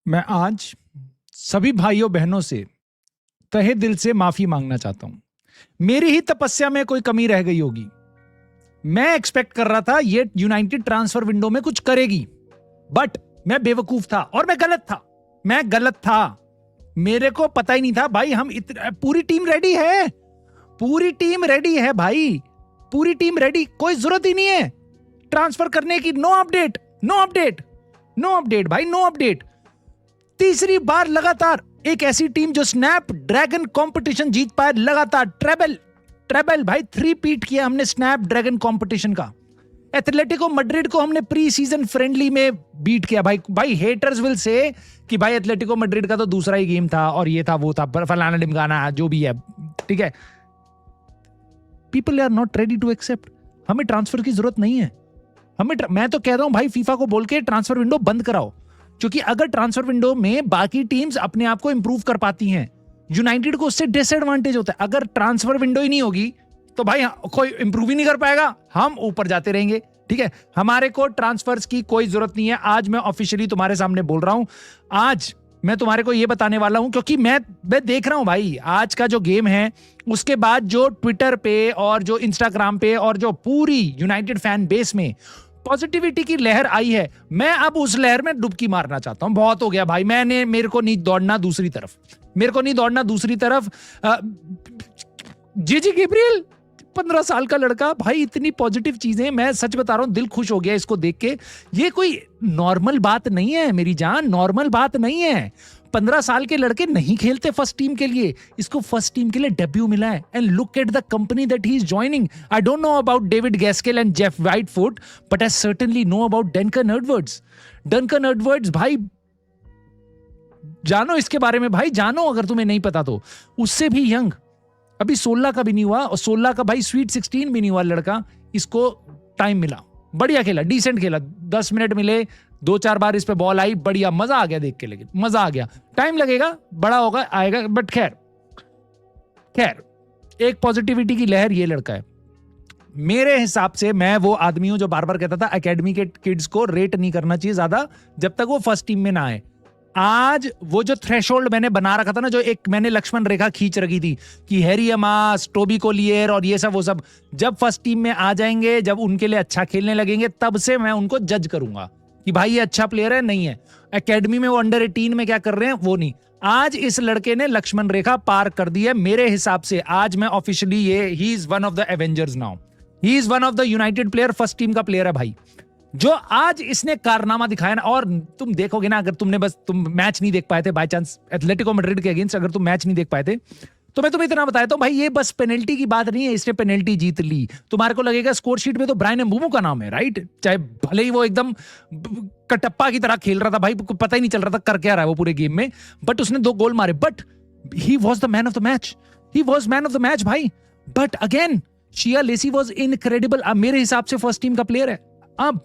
मैं आज सभी भाइयों बहनों से तहे दिल से माफी मांगना चाहता हूं। मेरी ही तपस्या में कोई कमी रह गई होगी। मैं एक्सपेक्ट कर रहा था ये यूनाइटेड ट्रांसफर विंडो में कुछ करेगी, बट मैं बेवकूफ था और मैं गलत था। मेरे को पता ही नहीं था भाई। पूरी टीम रेडी है, भाई, पूरी टीम रेडी। कोई जरूरत ही नहीं है ट्रांसफर करने की। नो अपडेट भाई, नो अपडेट। तीसरी बार लगातार एक ऐसी टीम जो स्नैप ड्रैगन कंपटीशन जीत पाए, लगातार ट्रेबल भाई, 3 पीट किया हमने स्नैप ड्रैगन कंपटीशन का। एथलेटिको मैड्रिड को हमने प्री सीजन फ्रेंडली में बीट किया। भाई हेटर्स विल से कि भाई एथलेटिको मैड्रिड का तो दूसरा ही गेम था और ये था वो था, फलाना डिमकाना जो भी है, ठीक है। People are not ready to accept. हमें ट्रांसफर की जरूरत नहीं है। मैं तो कह रहा हूं भाई, फीफा को बोल के ट्रांसफर विंडो बंद कराओ, क्योंकि अगर ट्रांसफर विंडो में बाकी टीम्स अपने आप को इंप्रूव कर पाती हैं, यूनाइटेड को उससे डिसएडवांटेज होता है। अगर ट्रांसफर विंडो ही नहीं होगी तो भाई कोई इंप्रूव ही नहीं कर पाएगा, हम ऊपर जाते रहेंगे, ठीक है। हमारे को ट्रांसफर्स की कोई जरूरत नहीं है। आज मैं ऑफिशियली तुम्हारे सामने बोल रहा हूं। आज मैं तुम्हारे को यह बताने वाला हूं, क्योंकि मैं देख रहा हूं भाई आज का जो गेम है, उसके बाद जो ट्विटर पे और जो इंस्टाग्राम पे और जो पूरी यूनाइटेड फैन बेस में पॉजिटिविटी की लहर आई है, मैं अब उस लहर में डुबकी मारना चाहता हूं। बहुत हो गया भाई, मेरे को नहीं दौड़ना दूसरी तरफ। जीजी गैब्रियल 15 साल का लड़का भाई, इतनी पॉजिटिव चीजें, मैं सच बता रहा हूं, दिल खुश हो गया इसको देख के। ये कोई नॉर्मल बात नहीं है मेरी जान, नॉर्मल बात नहीं है। 15 साल के लड़के नहीं खेलते फर्स्ट टीम के लिए, इसको फर्स्ट टीम के लिए डेब्यू मिला है। And look at the company that he is joining. I don't know about David Gaskell and Jeff Whitefoot, but I certainly know about Duncan Edwards. भाई जानो इसके बारे में, भाई जानो अगर तुम्हें नहीं पता तो। उससे भी यंग, अभी 16 का भी नहीं हुआ, और 16 का भाई स्वीट 16 भी नहीं हुआ लड़का। इसको टाइम मिला, बढ़िया खेला, डिसेंट खेला, 10 मिनट मिले, 2-4 बार इस पे बॉल आई, बढ़िया, मजा आ गया देख के। लेकिन मजा आ गया, टाइम लगेगा, बड़ा होगा, आएगा, बट खैर एक पॉजिटिविटी की लहर ये लड़का है। मेरे हिसाब से मैं वो आदमी हूं जो बार बार कहता था एकेडमी के किड्स को रेट नहीं करना चाहिए ज्यादा जब तक वो फर्स्ट टीम में ना आए। आज वो जो थ्रेशोल्ड मैंने बना रखा था ना, जो एक मैंने लक्ष्मण रेखा खींच रखी थी कि हैरी अमास, टोबी कोलियर और ये सब वो सब जब फर्स्ट टीम में आ जाएंगे, जब उनके लिए अच्छा खेलने लगेंगे, तब से मैं उनको जज करूंगा कि भाई ये अच्छा प्लेयर है, नहीं है। एकेडमी में वो अंडर 18 में क्या कर रहे हैं वो नहीं। आज इस लड़के ने लक्ष्मण रेखा पार कर दी है मेरे हिसाब से। आज मैं officially he is one of the Avengers now, he is one of the United player, first team का प्लेयर है भाई, जो आज इसने कारनामा दिखाया ना। और तुम देखोगे ना, अगर तुम मैच नहीं देख पाए थे बाय चांस एथलेटिको मैड्रिड के अगेंस्ट, अगर तुम मैच नहीं देख पाए थे, तो मैं तुम्हें इतना बताया तो भाई ये बस पेनल्टी की बात नहीं है, इसने पेनल्टी जीत ली। तुम्हारे को लगेगा स्कोर शीट में तो ब्रायन एम्बूमो का नाम है, राइट, चाहे भले ही वो एकदम कटप्पा की तरह खेल रहा था भाई, पता ही नहीं चल रहा था कर क्या रहा है वो पूरे गेम में, बट उसने 2 गोल मारे, but he was the man of the match भाई। But again Shea Lacey was incredible. मेरे हिसाब से फर्स्ट टीम का प्लेयर है। अब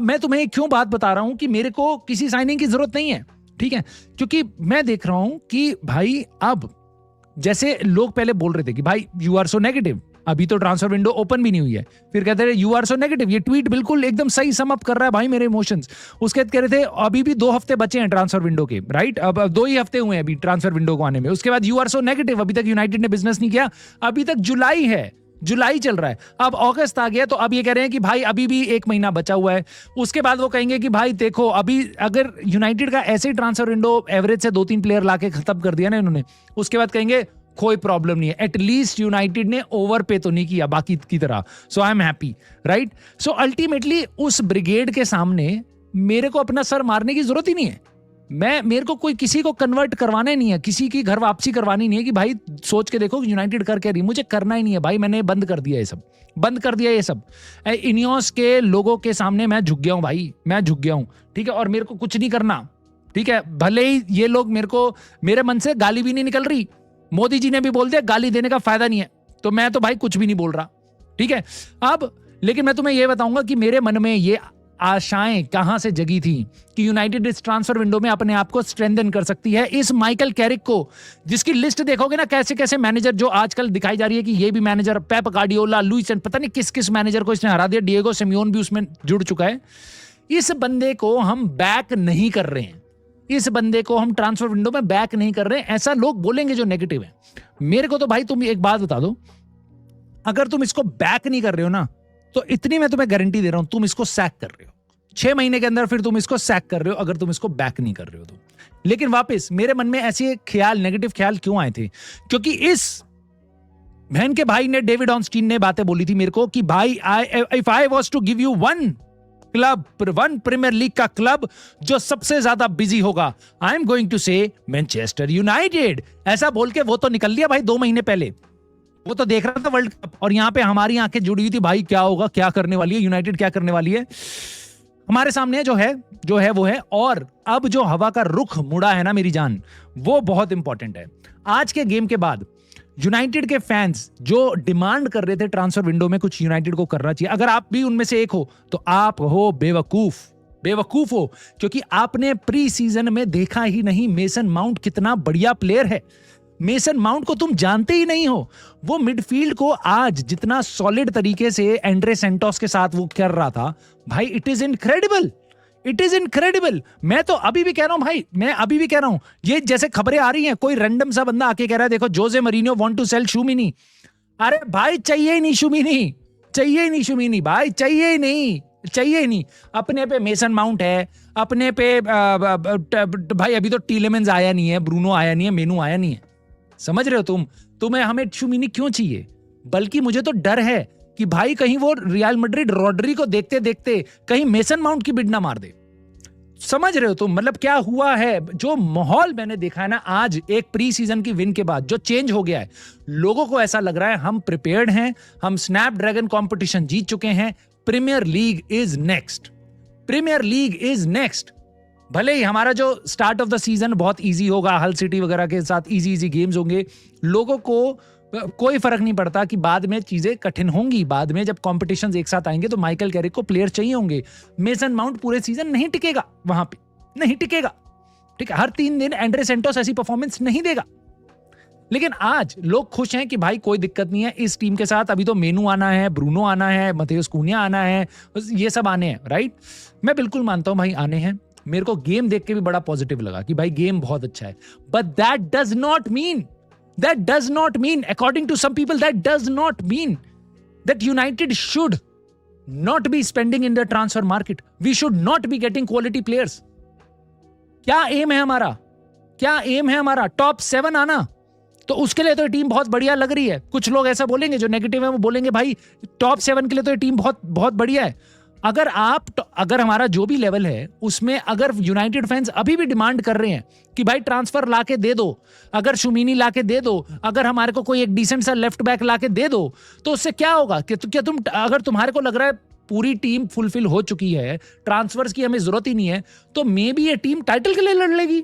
मैं तुम्हें क्यों बात बता रहा हूं कि मेरे को किसी साइनिंग की जरूरत नहीं है, ठीक है, क्योंकि मैं देख रहा हूं कि भाई अब जैसे लोग पहले बोल रहे थे कि भाई यू आर सो नेगेटिव, अभी तो ट्रांसफर विंडो ओपन भी नहीं हुई है, फिर कहते रहे यू आर सो नेगेटिव। ये ट्वीट बिल्कुल एकदम सही सम अप कर रहा है भाई मेरे इमोशंस। उसके बाद कह रहे थे अभी भी 2 हफ्ते बचे हैं ट्रांसफर विंडो के, राइट, अब 2 ही हफ्ते हुए हैं अभी ट्रांसफर विंडो को आने में। उसके बाद यू आर सो नेगेटिव, अभी तक यूनाइटेड ने बिजनेस नहीं किया, अभी तक जुलाई चल रहा है, अब अगस्त आ गया, तो अब ये कह रहे हैं कि भाई अभी भी 1 महीना बचा हुआ है। उसके बाद वो कहेंगे कि भाई देखो, अभी अगर यूनाइटेड का ऐसे ही ट्रांसफर विंडो एवरेज से 2-3 प्लेयर लाके खत्म कर दिया ना इन्होंने, उसके बाद कहेंगे कोई प्रॉब्लम नहीं है, एटलीस्ट यूनाइटेड ने ओवर पे तो नहीं किया बाकी की तरह, so I am happy, right. So ultimately उस ब्रिगेड के सामने मेरे को अपना सर मारने की जरूरत ही नहीं है। मेरे को कोई किसी को कन्वर्ट करवाना ही नहीं है, किसी की घर वापसी करवानी नहीं है कि भाई सोच के देखो यूनाइटेड कर क्या रही, मुझे करना ही नहीं है भाई। मैंने बंद कर दिया ये सब। इनियोस के लोगों के सामने मैं झुक गया हूं भाई, ठीक है, और मेरे को कुछ नहीं करना, ठीक है। भले ही ये लोग मेरे मन से गाली भी नहीं निकल रही, मोदी जी ने भी बोल दिया गाली देने का फायदा नहीं है, तो मैं तो भाई कुछ भी नहीं बोल रहा, ठीक है। अब लेकिन मैं तुम्हें यह बताऊंगा कि मेरे मन में ये आशाएं कहां से जगी थी कि यूनाइटेड इस ट्रांसफर विंडो में अपने आप को स्ट्रेंथन कर सकती है। इस माइकल कैरिक को, जिसकी लिस्ट देखोगे ना, कैसे कैसे मैनेजर जो आजकल दिखाई जा रही है कि ये भी मैनेजर, पेप गार्डियोला, लुइस, पता नहीं किस किस मैनेजर को इसने हरा दिया, डिएगो सिमियोन भी उसमें जुड़ चुका है। इस बंदे को हम बैक नहीं कर रहे हैं, इस बंदे को हम ट्रांसफर विंडो में बैक नहीं कर रहे हैं, ऐसा लोग बोलेंगे जो नेगेटिव है। मेरे को तो भाई तुम एक बात बता दो, अगर तुम इसको बैक नहीं कर रहे हो ना, तो इतनी मैं तुम्हें गारंटी दे रहा हूं, तुम इसको सैक कर रहे हो 6 महीने के अंदर, फिर तुम इसको सैक कर रहे हो अगर तुम इसको बैक नहीं कर रहे हो तो। लेकिन वापस मेरे मन में ऐसे ख्याल, नेगेटिव ख्याल क्यों आए थे? क्योंकि इस बहन के भाई ने, डेविड ऑनस्टीन ने बातें बोली थी मेरे को कि भाई if I was to give you one club, one premier league का क्लब जो सबसे ज्यादा बिजी होगा, I am going to say Manchester United. ऐसा बोल के वो तो निकल लिया भाई 2 महीने पहले, वो तो देख रहा था वर्ल्ड कप, और यहां पे हमारी आंखें जुड़ी हुई थी भाई क्या होगा, क्या करने वाली है यूनाइटेड, क्या करने वाली है। हमारे सामने जो है वो है। और अब जो हवा का रुख मुड़ा है ना मेरी जान, वो बहुत इंपॉर्टेंट है। आज के गेम के बाद यूनाइटेड के फैंस जो डिमांड कर रहे थे ट्रांसफर विंडो में कुछ यूनाइटेड को करना चाहिए, अगर आप भी उनमें से एक हो तो आप हो बेवकूफ हो, क्योंकि आपने प्री सीजन में देखा ही नहीं मेसन माउंट कितना बढ़िया प्लेयर है। मेसन माउंट को तुम जानते ही नहीं हो। वो मिडफील्ड को आज जितना सॉलिड तरीके से एंड्रे सेंटोस के साथ वो कर रहा था भाई, इट इज इनक्रेडिबल। मैं तो अभी भी कह रहा हूं भाई, मैं अभी भी कह रहा हूं, ये जैसे खबरें आ रही हैं, कोई रैंडम सा बंदा आके कह रहा है देखो Jose Mourinho want to sell Shumini. अरे भाई चाहिए ही नहीं शूमिनी भाई, चाहिए ही नहीं। अपने पे मेसन माउंट है, अपने पे भाई अभी तो टीलेमेंस आया नहीं है, ब्रूनो आया नहीं है, मेनू आया नहीं है, समझ रहे हो तुम्हें हमें शूमिनी क्यों चाहिए? बल्कि मुझे तो डर है कि भाई कहीं वो रियल मैड्रिड रॉड्री को देखते देखते कहीं मेसन माउंट की बिड ना मार दे। समझ रहे हो तुम मतलब क्या हुआ है? जो माहौल मैंने देखा है ना आज एक प्री सीजन की विन के बाद, जो चेंज हो गया है, लोगों को ऐसा लग रहा है हम प्रिपेयर्ड हैं, हम स्नैपड्रैगन कंपटीशन जीत चुके हैं, प्रीमियर लीग इज नेक्स्ट। भले ही हमारा जो स्टार्ट ऑफ द सीजन बहुत इजी होगा, हल सिटी वगैरह के साथ इजी गेम्स होंगे, लोगों को कोई फर्क नहीं पड़ता कि बाद में चीजें कठिन होंगी, बाद में जब कॉम्पिटिशन्स एक साथ आएंगे तो माइकल कैरिक को प्लेयर चाहिए होंगे। मेसन माउंट पूरे सीजन नहीं टिकेगा वहां पे, नहीं टिकेगा, ठीक है? हर 3 दिन एंड्रे सेंटोस ऐसी परफॉर्मेंस नहीं देगा। लेकिन आज लोग खुश हैं कि भाई कोई दिक्कत नहीं है इस टीम के साथ, अभी तो मेनू आना है, ब्रूनो आना है, मथेउस कूनिया आना है, ये सब आने हैं, राइट? मैं बिल्कुल मानता हूं भाई आने हैं। मेरे को गेम देख के भी बड़ा पॉजिटिव लगा कि भाई गेम बहुत अच्छा है, but that does not mean according to some people, that does not mean that United should not be spending in the transfer market. We should not be getting quality players. क्या M है हमारा? Top 7 आना, तो उसके लिए तो team बहुत बढ़िया लग रही है। कुछ लोग ऐसा बोलेंगे जो नेगेटिव है, वो बोलेंगे भाई टॉप 7 के लिए तो ये टीम बहुत बहुत बढ़िया है। अगर हमारा जो भी लेवल है उसमें अगर यूनाइटेड फैंस अभी भी डिमांड कर रहे हैं कि भाई ट्रांसफर लाके दे दो, अगर शुमिनी लाके दे दो, अगर हमारे को कोई एक डिसेंट सा लेफ्ट बैक लाके दे दो, तो उससे क्या होगा कि क्या तुम, अगर तुम्हारे को लग रहा है पूरी टीम फुलफिल हो चुकी है, ट्रांसफर्स की हमें जरूरत ही नहीं है, तो मे बी ये टीम टाइटल के लिए लड़ लेगी,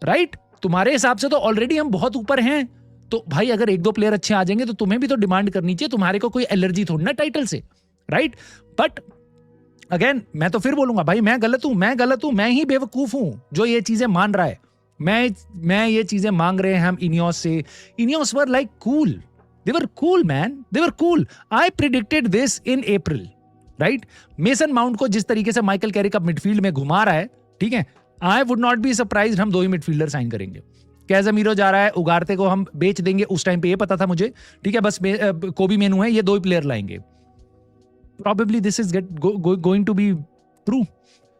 राइट? तुम्हारे हिसाब से तो ऑलरेडी हम बहुत ऊपर हैं, तो भाई अगर 1-2 प्लेयर अच्छे आ जाएंगे तो तुम्हें भी तो डिमांड करनी चाहिए, तुम्हारे को कोई एलर्जी थोड़ी ना टाइटल से, राइट? बट अगेन मैं तो फिर बोलूंगा भाई मैं गलत हूं, मैं ही बेवकूफ हूं जो ये चीजें मान रहा है। मैं ये चीजें मांग रहे हैं हम इनियोस से। Ineos were like cool, they were cool man, they were cool. I predicted this in April, right? Mason Mount को जिस तरीके से माइकल कैरिक अब मिडफील्ड में घुमा रहा है, ठीक है, I would not be surprised हम 2 ही मिडफील्डर साइन करेंगे। कैज़मीरो जा रहा है, उगार्ते को हम बेच देंगे, उस टाइम पे ये पता था मुझे, ठीक है, बस कोबी मेनू है, ये 2 ही प्लेयर लाएंगे। Probably this is going to be true.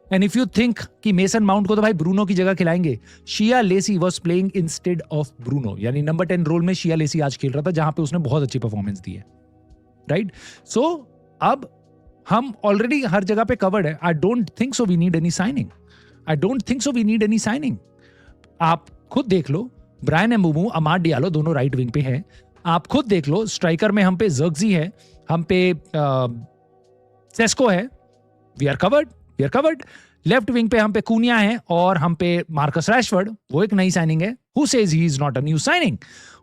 And if you think कि मेसन माउंट को तो भाई ब्रूनो की जगह खिलाएंगे, Shea Lacey was playing instead of Bruno, यानी नंबर 10 रोल में शिया लेसी आज खेल रहा था, जहां पे उसने बहुत अच्छी परफॉर्मेंस दी है, राइट? सो अब हम ऑलरेडी हर जगह पे कवर्ड है। I don't think so we need any signing. आप खुद देख लो, ब्रायन एम्बूमो, अमाड डियालो दोनों राइट विंग पे हैं। आप खुद देख लो, स्ट्राइकर में हम पे ज़र्क्ज़ी है, हम पे सेस्को है, we are covered. Left wing पे हम पे कूनिया है और हम पे मार्कस रैशफोर्ड, वो एक नई साइनिंग है, Who says he is not a new signing?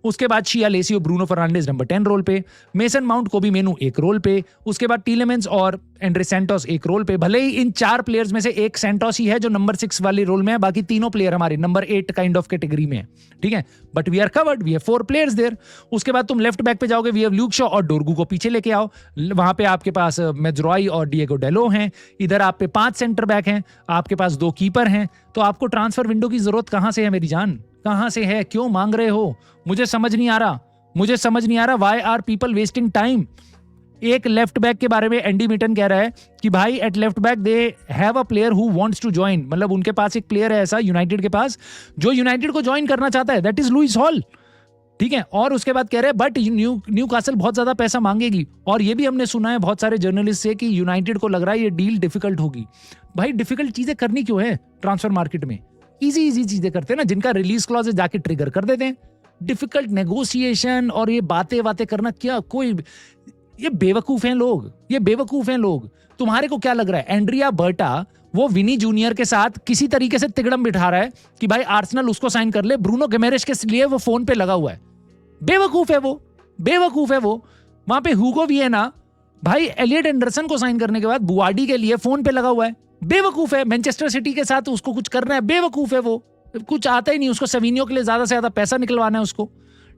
उसके बाद शिया लेसी और ब्रूनो फर्नांडिस नंबर 10 रोल पे, मेसन माउंट, कोबी मेनू एक रोल पे, उसके बाद टीलेमेंस और एंड्रे सैंटोस एक रोल पे। भले ही इन 4 प्लेयर्स में से एक सैंटोस ही है जो नंबर 6 वाले रोल में है, बाकी तीनों प्लेयर हमारे नंबर 8 काइंड ऑफ कैटेगरी में है, ठीक है। But we are covered, we have 4 players there. उसके बाद तुम लेफ्ट बैक पे जाओगे, वी हैव ल्यूक शॉ और डोरगू को पीछे लेके आओ। वहां पे आपके पास मेजरॉय और डिएगो डेलो हैं। इधर आप पे 5 सेंटर बैक हैं, आपके पास 2 कीपर हैं। तो आपको ट्रांसफर विंडो की जरूरत कहां से है मेरी जान? कहां से है? क्यों मांग रहे हो? मुझे समझ नहीं आ रहा, मुझे समझ नहीं आ रहा। Why are people wasting time? एक लेफ्ट बैक के बारे में एंडी मिटन कह रहा है कि भाई at left back they have a player who wants to join, मतलब उनके पास एक प्लेयर है ऐसा यूनाइटेड के पास जो यूनाइटेड को ज्वाइन करना चाहता है, दैट इज लुइस हॉल, ठीक है। और उसके बाद कह रहे हैं बट न्यूकासल बहुत ज्यादा पैसा मांगेगी। और ये भी हमने सुना है बहुत सारे जर्नलिस्ट से कि यूनाइटेड को लग रहा है ये डील डिफिकल्ट होगी। भाई डिफिकल्ट चीजें करनी क्यों है ट्रांसफर मार्केट में? इजी चीजें करते हैं ना, जिनका रिलीज क्लॉज जाके ट्रिगर कर देते हैं। डिफिकल्ट नेगोशिएशन और ये बातें करना क्या कोई, ये बेवकूफ हैं लोग, ये बेवकूफ हैं लोग। तुम्हारे को क्या लग रहा है एंड्रिया बर्टा वो विनी जूनियर के साथ किसी तरीके से तिगड़म बिठा रहा है कि भाई आर्सेनल उसको साइन कर ले, ब्रूनो गिमेरेश के लिए वो फोन पे लगा हुआ है? बेवकूफ है वो, बेवकूफ है वो। वहां पे हुगो वियेना भाई एलियट एंडरसन को साइन करने के बाद बुआडी के लिए फोन पे लगा हुआ है। बेवकूफ है। मैनचेस्टर सिटी के साथ उसको कुछ करना है, बेवकूफ है वो, कुछ आता ही नहीं उसको। सेविनियो के लिए ज्यादा से ज्यादा पैसा निकलवाना है उसको,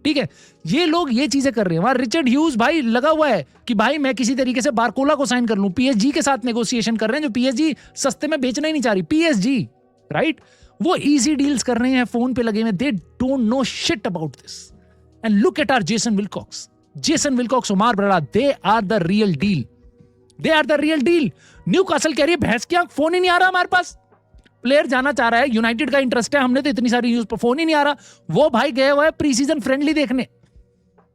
ठीक है। ये लोग ये चीजें कर रहे हैं। वहां रिचर्ड ह्यूज भाई लगा हुआ है कि भाई मैं किसी तरीके से बारकोला को साइन कर लूं। पीएसजी के साथ नेगोशिएशन कर रहे हैं, जो पीएसजी सस्ते में बेचना ही नहीं चाह रही। पीएसजी राइट, वो इजी डील्स कर रहे हैं, फोन पे लगे हुए। They don't know shit about this. And look at our Jason Wilcox, Omar Berrada, they are the real deal, they are the real deal. Newcastle कह रही है भैंस की आंख, फोन ही नहीं आ रहा हमारे पास। प्लेयर जाना चाह रहा है, यूनाइटेड का इंटरेस्ट है, हमने तो इतनी सारी न्यूज पर फोन ही नहीं आ रहा। वो भाई गए हुए प्री सीजन फ्रेंडली देखने,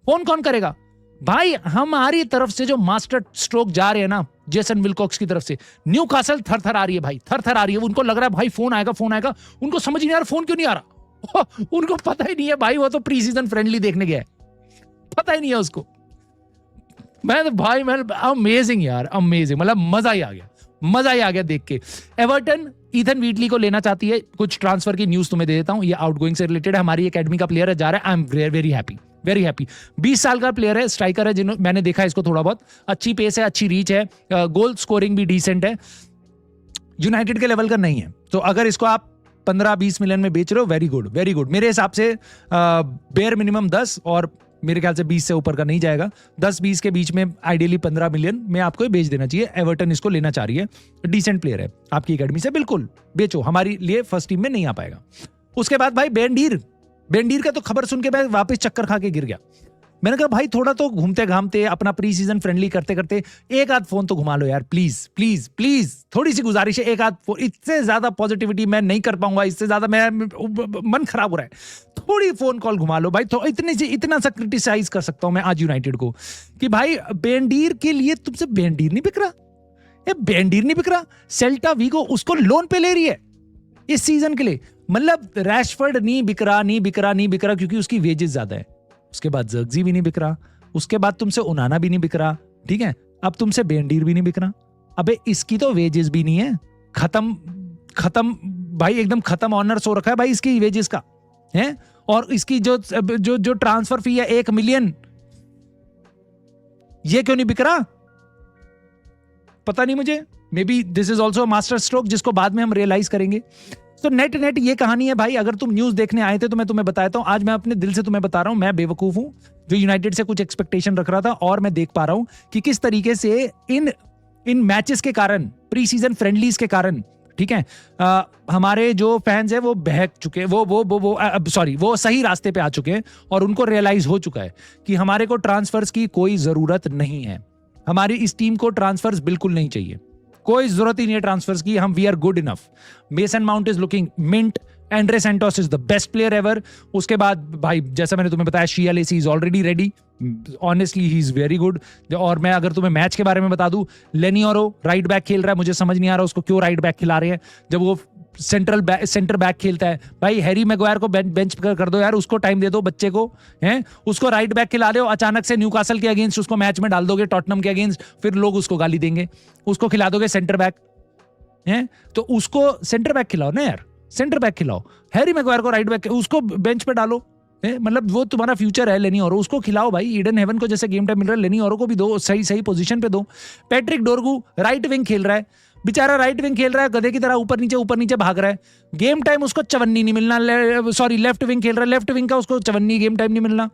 फोन कौन करेगा भाई? हमारी तरफ से जो मास्टर स्ट्रोक जा रहे हैं ना जेसन विल्कॉक्स की तरफ से, न्यूकासल थर आ रही है भाई, थर आ रही है। उनको लग रहा है भाई फोन आएगा, उनको समझ नहीं आ रहा फोन क्यों नहीं आ रहा। उनको पता ही नहीं है भाई, वो तो प्री सीजन फ्रेंडली देखने गया है, पता ही नहीं है उसको। मैं अमेजिंग यार, अमेजिंग, मतलब मजा ही आ गया देख के। एवर्टन ईथन व्हीटली को लेना चाहती है। कुछ ट्रांसफर की न्यूज तुम्हें दे देता हूं, ये आउटगोइंग से रिलेटेड है। हमारी एकेडमी का प्लेयर है, जा रहा है। I am very happy. 20 साल का प्लेयर है, स्ट्राइकर है, जिन्होंने मैंने देखा इसको थोड़ा बहुत, अच्छी पेस है, अच्छी रीच है, गोल स्कोरिंग भी डिसेंट है। यूनाइटेड के लेवल का नहीं है, तो अगर इसको आप 15-20 मिलियन में बेच रहे हो, वेरी गुड। मेरे हिसाब से बेयर मिनिमम 10 और मेरे ख्याल से 20 से ऊपर का नहीं जाएगा। 10-20 के बीच में आइडियली 15 मिलियन में आपको बेच देना चाहिए। एवर्टन इसको लेना चाह रही है, डिसेंट प्लेयर है आपकी एकेडमी से, बिल्कुल बेचो, हमारी लिए फर्स्ट टीम में नहीं आ पाएगा। उसके बाद भाई बेंडीर का तो खबर सुन के मैं वापस चक्कर खा के गिर गया। मैंने कहा भाई थोड़ा तो घूमते घामते अपना प्री सीजन फ्रेंडली करते करते एक आध फोन तो घुमा लो यार, प्लीज थोड़ी सी गुजारिश है, एक आध फोन। इससे ज्यादा पॉजिटिविटी मैं नहीं कर पाऊंगा, इससे ज्यादा मैं मन खराब हो रहा है। थोड़ी फोन कॉल घुमा लो भाई, तो इतना सा क्रिटिसाइज कर सकता हूं मैं आज यूनाइटेड को कि भाई बेंडीर के लिए तुमसे बेंडीर नहीं बिक रहा। सेल्टा वीगो उसको लोन पे ले रही है इस सीजन के लिए। मतलब रैशफोर्ड नहीं बिक रहा क्योंकि उसकी वेजेस ज्यादा है। उसके बाद जर्गजी भी नहीं बिक रहा, उसके बाद तुमसे उनाना भी नहीं बिक रहा, ठीक है। अब तुमसे बेंडीर भी नहीं बिक रहा। अबे इसकी तो वेजेस भी नहीं है, खत्म भाई, एकदम खत्म ऑनर्स हो रखा है भाई इसकी वेजेस का है। और इसकी जो ट्रांसफर फी है 1 मिलियन, ये क्यों नहीं बिक रहा पता नहीं मुझे। May be this is also master stroke जिसको बाद में हम रियलाइज करेंगे। तो नेट ये कहानी है भाई। अगर तुम न्यूज देखने आए थे तो मैं तुम्हें बताता हूं, आज मैं अपने दिल से तुम्हें बता रहा हूं, मैं बेवकूफ हूं जो यूनाइटेड से कुछ एक्सपेक्टेशन रख रहा था। और मैं देख पा रहा हूं कि किस तरीके से इन मैचेस के कारण, प्री सीजन फ्रेंडलीज के कारण, ठीक है, हमारे जो फैंस हैं वो बहक चुके, वो सही रास्ते पे आ चुके हैं और उनको रियलाइज हो चुका है कि हमारे को ट्रांसफर्स की कोई जरूरत नहीं है। हमारी इस टीम को ट्रांसफर्स बिल्कुल नहीं चाहिए, कोई जरूरत ही नहीं है ट्रांसफर्स की। हम we are good enough. Mason Mount is looking mint, Andre Santos is the best player ever. उसके बाद भाई जैसा मैंने तुम्हें बताया, Shea Lacey is already ready, honestly he is very good. और मैं अगर तुम्हें मैच के बारे में बता दूं, लेनियोरो राइट बैक खेल रहा है, मुझे समझ नहीं आ रहा उसको क्यों राइट बैक खिला रहे हैं जब वो सेंटर बैक खेलता है। भाई हैरी मैग्वायर को बेंच कर दो यार, उसको टाइम दे दो बच्चे को, हैं उसको राइट बैक खिला दो। अचानक से न्यूकासल के अगेंस्ट उसको मैच में डाल दोगे, टॉटनम के अगेंस्ट, फिर लोग उसको गाली देंगे। उसको खिला दोगे सेंटर बैक, हैं तो उसको सेंटर बैक खिलाओ ना यार, सेंटर बैक खिलाओ, हैरी मैग्वायर को राइट बैक, उसको बेंच पे डालो, मतलब वो तुम्हारा फ्यूचर है लेनी ओरो, उसको खिलाओ भाई। ईडन हेवन को जैसे गेम टाइम मिल रहा है, लेनी ओरो को भी दो, सही सही पोजीशन पे दो। पैट्रिक डोरगू राइट विंग खेल रहा है, बेचारा राइट विंग खेल रहा है, गधे की तरह ऊपर नीचे भाग रहा है, गेम टाइम उसको चवन्नी नहीं मिलना। सॉरी, लेफ्ट विंग खेल रहा है, लेफ्ट विंग का उसको चवन्नी गेम टाइम नहीं मिलना।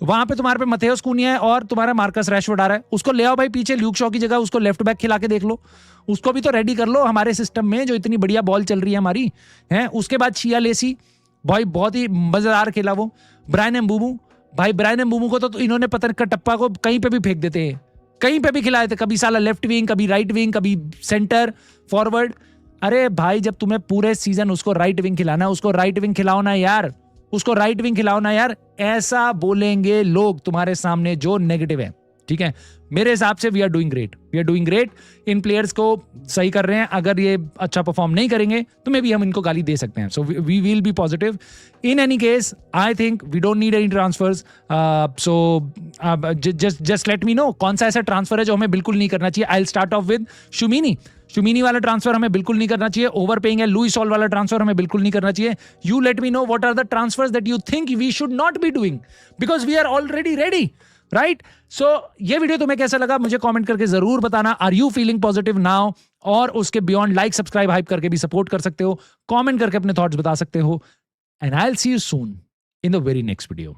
वहां पे तुम्हारे पे मथेउस कूनिया है और तुम्हारा मार्कस रैशफोर्ड आ रहा है, उसको ले आओ भाई पीछे, ल्यूक शॉ की जगह उसको लेफ्ट बैक खिला के देख लो, उसको भी तो रेडी कर लो हमारे सिस्टम में, जो इतनी बढ़िया बॉल चल रही है हमारी है। उसके बाद शिया लेसी भाई, बहुत ही मजेदार खेला वो। ब्रायन एम्बूमू भाई, ब्रायन एम्बूमू को तो इन्होंने पता नहीं कटप्पा को कहीं पे भी फेंक देते हैं, कहीं पे भी खिलाए थे, कभी साला लेफ्ट विंग, कभी राइट विंग, कभी सेंटर फॉरवर्ड। अरे भाई जब तुम्हें पूरे सीजन उसको राइट विंग खिलाना है, उसको राइट विंग खिलाओ ना यार, उसको राइट विंग खिलाओ ना यार। ऐसा बोलेंगे लोग तुम्हारे सामने जो नेगेटिव है, ठीक है। मेरे हिसाब से we are doing great, we are doing great. इन प्लेयर्स को सही कर रहे हैं, अगर ये अच्छा परफॉर्म नहीं करेंगे तो मे भी हम इनको गाली दे सकते हैं। So we will be positive. In any case I think we don't need any transfers. So just let me know कौन सा ऐसा ट्रांसफर है जो हमें बिल्कुल नहीं करना चाहिए। I will start off with Shumini वाला ट्रांसफर हमें बिल्कुल नहीं करना चाहिए। ओवर पेइंग है लुइस हॉल वाला ट्रांसफर हमें बिल्कुल नहीं करना चाहिए। You let me know what are the transfers that you think we should not be doing, because we are already ready, right. So ये वीडियो तुम्हें कैसा लगा मुझे कमेंट करके जरूर बताना। Are you feeling positive now? और उसके बियॉन्ड लाइक सब्सक्राइब हाइप करके भी सपोर्ट कर सकते हो, कमेंट करके अपने थॉट्स बता सकते हो। And I will see you soon in the very next video.